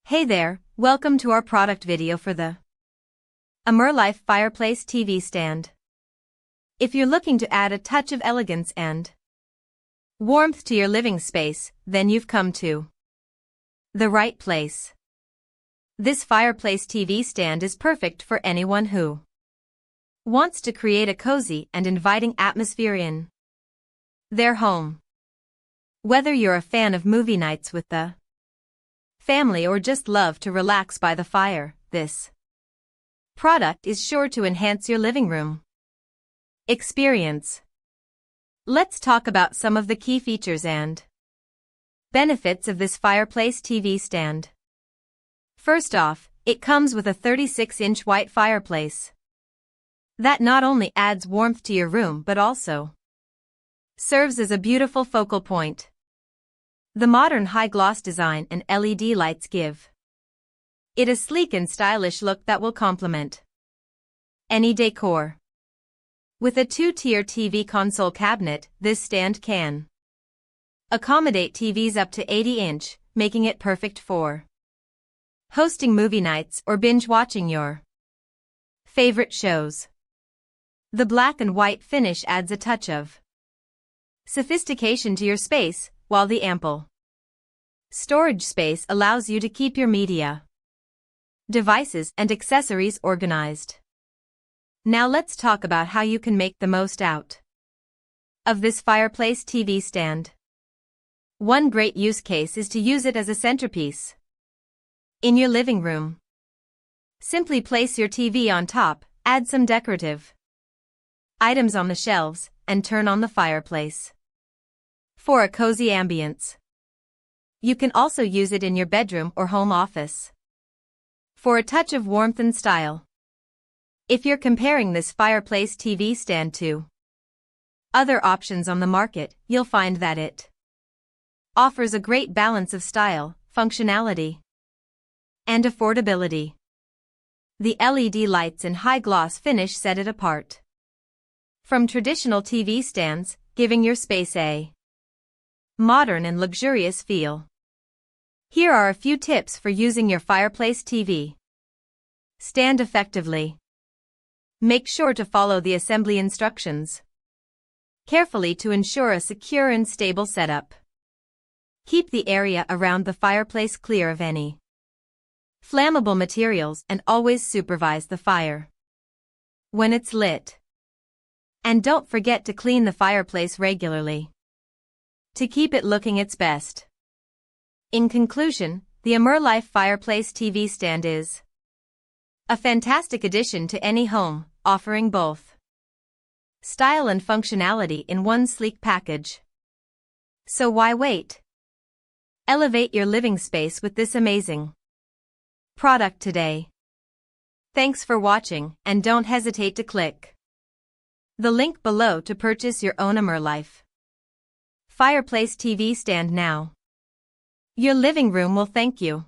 Hey there, welcome to our product video for the Life Fireplace TV Stand. If you're looking to add a touch of elegance and warmth to your living space, then you've come to the right place. This Fireplace TV stand is perfect for anyone who wants to create a cozy and inviting atmosphere in their home. Whether you're a fan of movie nights with the family or just love to relax by the fire, this product is sure to enhance your living room experience. Let's talk about some of the key features and benefits of this Fireplace TV stand. First off, it comes with a 36-inch white fireplace that not only adds warmth to your room but also serves as a beautiful focal point. The modern high-gloss design and LED lights give it a sleek and stylish look that will complement any decor. With a two-tier TV console cabinet, this stand can accommodate TVs up to 80-inch, making it perfect for hosting movie nights or binge-watching your favorite shows. The black and white finish adds a touch of sophistication to your space, while the ample storage space allows you to keep your media, devices and accessories organized. Now let's talk about how you can make the most out of this Fireplace TV stand. One great use case is to use it as a centerpiece in your living room. Simply place your TV on top, add some decorative items on the shelves, and turn on the fireplace for a cozy ambience. You can also use it in your bedroom or home office for a touch of warmth and style. If you're comparing this Fireplace TV stand to other options on the market, you'll find that it offers a great balance of style, functionality, and affordability. The LED lights and high-gloss finish set it apart from traditional TV stands, giving your space a modern and luxurious feel. Here are a few tips for using your Fireplace TV stand effectively. Make sure to follow the assembly instructions carefully to ensure a secure and stable setup. Keep the area around the fireplace clear of any flammable materials and always supervise the fire when it's lit. And don't forget to clean the fireplace regularly to keep it looking its best. In conclusion, the Life Fireplace TV stand is a fantastic addition to any home, offering both style and functionality in one sleek package. So why wait? Elevate your living space with this amazing product today. Thanks for watching, and don't hesitate to click the link below to purchase your own Life Fireplace TV stand now. Your living room will thank you.